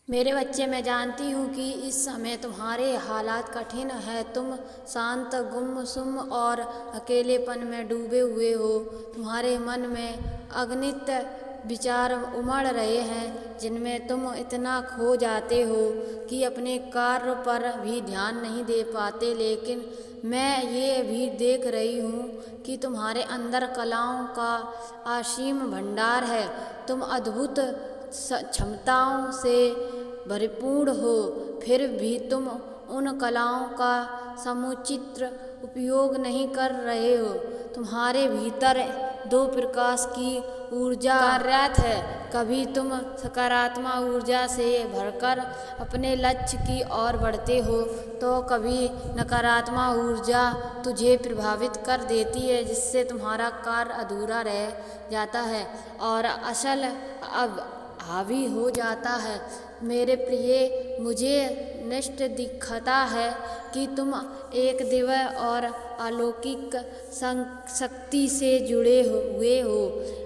मेरे बच्चे, मैं जानती हूँ कि इस समय तुम्हारे हालात कठिन हैं। तुम शांत, गुमसुम और अकेलेपन में डूबे हुए हो। तुम्हारे मन में अगणित विचार उमड़ रहे हैं, जिनमें तुम इतना खो जाते हो कि अपने कार्य पर भी ध्यान नहीं दे पाते। लेकिन मैं ये भी देख रही हूँ कि तुम्हारे अंदर कलाओं का असीम भंडार है। तुम अद्भुत क्षमताओं से भरपूर हो, फिर भी तुम उन कलाओं का समुचित उपयोग नहीं कर रहे हो। तुम्हारे भीतर दो प्रकाश की ऊर्जा कार्यरत है। कभी तुम सकारात्मक ऊर्जा से भरकर अपने लक्ष्य की ओर बढ़ते हो, तो कभी नकारात्मक ऊर्जा तुझे प्रभावित कर देती है, जिससे तुम्हारा कार्य अधूरा रह जाता है और असल अब हावी हो जाता है। मेरे प्रिय, मुझे निश्चित दिखता है कि तुम एक दिव्य और अलौकिक शक्ति से जुड़े हुए हो।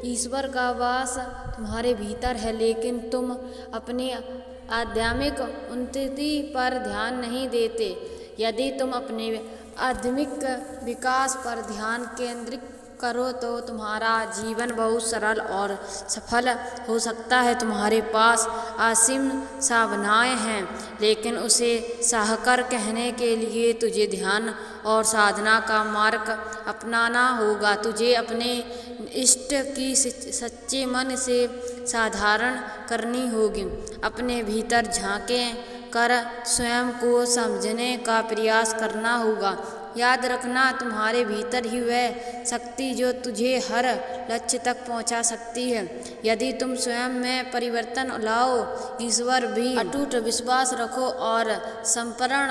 ईश्वर का वास तुम्हारे भीतर है, लेकिन तुम अपनी आध्यात्मिक उन्नति पर ध्यान नहीं देते। यदि तुम अपने आध्यात्मिक विकास पर ध्यान केंद्रित करो तो तुम्हारा जीवन बहुत सरल और सफल हो सकता है। तुम्हारे पास असीम संभावनाएं हैं, लेकिन उसे सहकर कहने के लिए तुझे ध्यान और साधना का मार्ग अपनाना होगा। तुझे अपने इष्ट की सच्चे मन से साधारण करनी होगी। अपने भीतर झांके कर स्वयं को समझने का प्रयास करना होगा। याद रखना, तुम्हारे भीतर ही वह शक्ति जो तुझे हर लक्ष्य तक पहुंचा सकती है। यदि तुम स्वयं में परिवर्तन लाओ, ईश्वर भी अटूट विश्वास रखो और समर्पण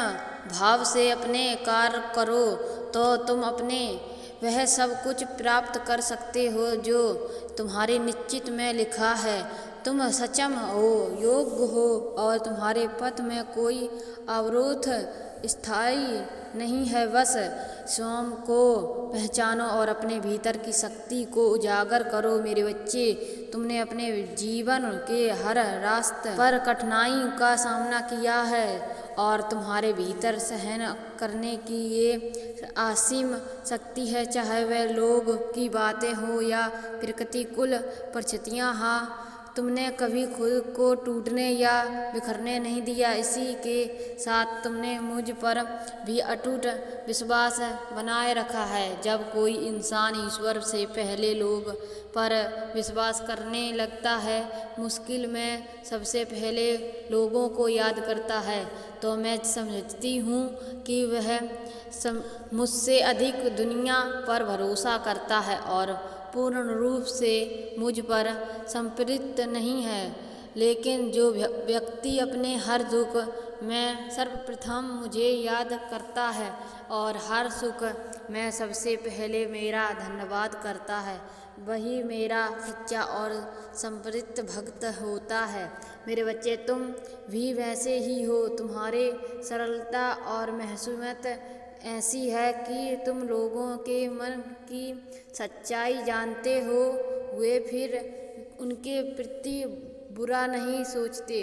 भाव से अपने कार्य करो, तो तुम अपने वह सब कुछ प्राप्त कर सकते हो जो तुम्हारे निश्चित में लिखा है। तुम सक्षम हो, योग्य हो और तुम्हारे पथ में कोई अवरोध स्थायी नहीं है। बस स्वयं को पहचानो और अपने भीतर की शक्ति को उजागर करो। मेरे बच्चे, तुमने अपने जीवन के हर रास्ते पर कठिनाई का सामना किया है और तुम्हारे भीतर सहन करने की ये असीम शक्ति है। चाहे वह लोग की बातें हो या प्रतिकूल परिस्थितियाँ हाँ, तुमने कभी खुद को टूटने या बिखरने नहीं दिया। इसी के साथ तुमने मुझ पर भी अटूट विश्वास बनाए रखा है। जब कोई इंसान ईश्वर से पहले लोग पर विश्वास करने लगता है, मुश्किल में सबसे पहले लोगों को याद करता है, तो मैं समझती हूँ कि वह मुझसे अधिक दुनिया पर भरोसा करता है और पूर्ण रूप से मुझ पर संप्रेरित नहीं है। लेकिन जो व्यक्ति अपने हर दुख में सर्वप्रथम मुझे याद करता है और हर सुख में सबसे पहले मेरा धन्यवाद करता है, वही मेरा सच्चा और समर्पित भक्त होता है। मेरे बच्चे, तुम भी वैसे ही हो। तुम्हारे सरलता और महसूमियत ऐसी है कि तुम लोगों के मन की सच्चाई जानते हो हुए फिर उनके प्रति बुरा नहीं सोचते।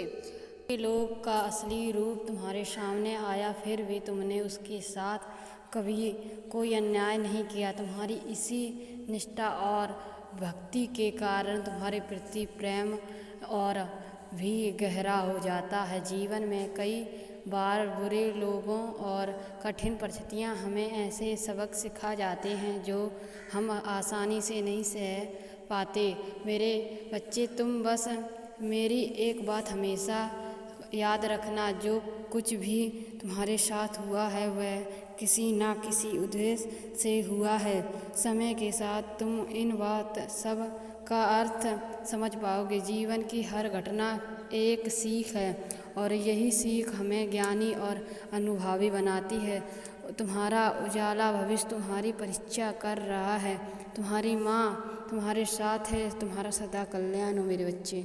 लोग का असली रूप तुम्हारे सामने आया, फिर भी तुमने उसके साथ कभी कोई अन्याय नहीं किया। तुम्हारी इसी निष्ठा और भक्ति के कारण तुम्हारे प्रति प्रेम और भी गहरा हो जाता है। जीवन में कई बार बुरे लोगों और कठिन परिस्थितियाँ हमें ऐसे सबक सिखा जाते हैं जो हम आसानी से नहीं सह पाते। मेरे बच्चे, तुम बस मेरी एक बात हमेशा याद रखना, जो कुछ भी तुम्हारे साथ हुआ है वह किसी न किसी उद्देश्य से हुआ है। समय के साथ तुम इन बात सब का अर्थ समझ पाओगे। जीवन की हर घटना एक सीख है और यही सीख हमें ज्ञानी और अनुभवी बनाती है। तुम्हारा उजाला भविष्य तुम्हारी परीक्षा कर रहा है। तुम्हारी माँ तुम्हारे साथ है। तुम्हारा सदा कल्याण हो मेरे बच्चे।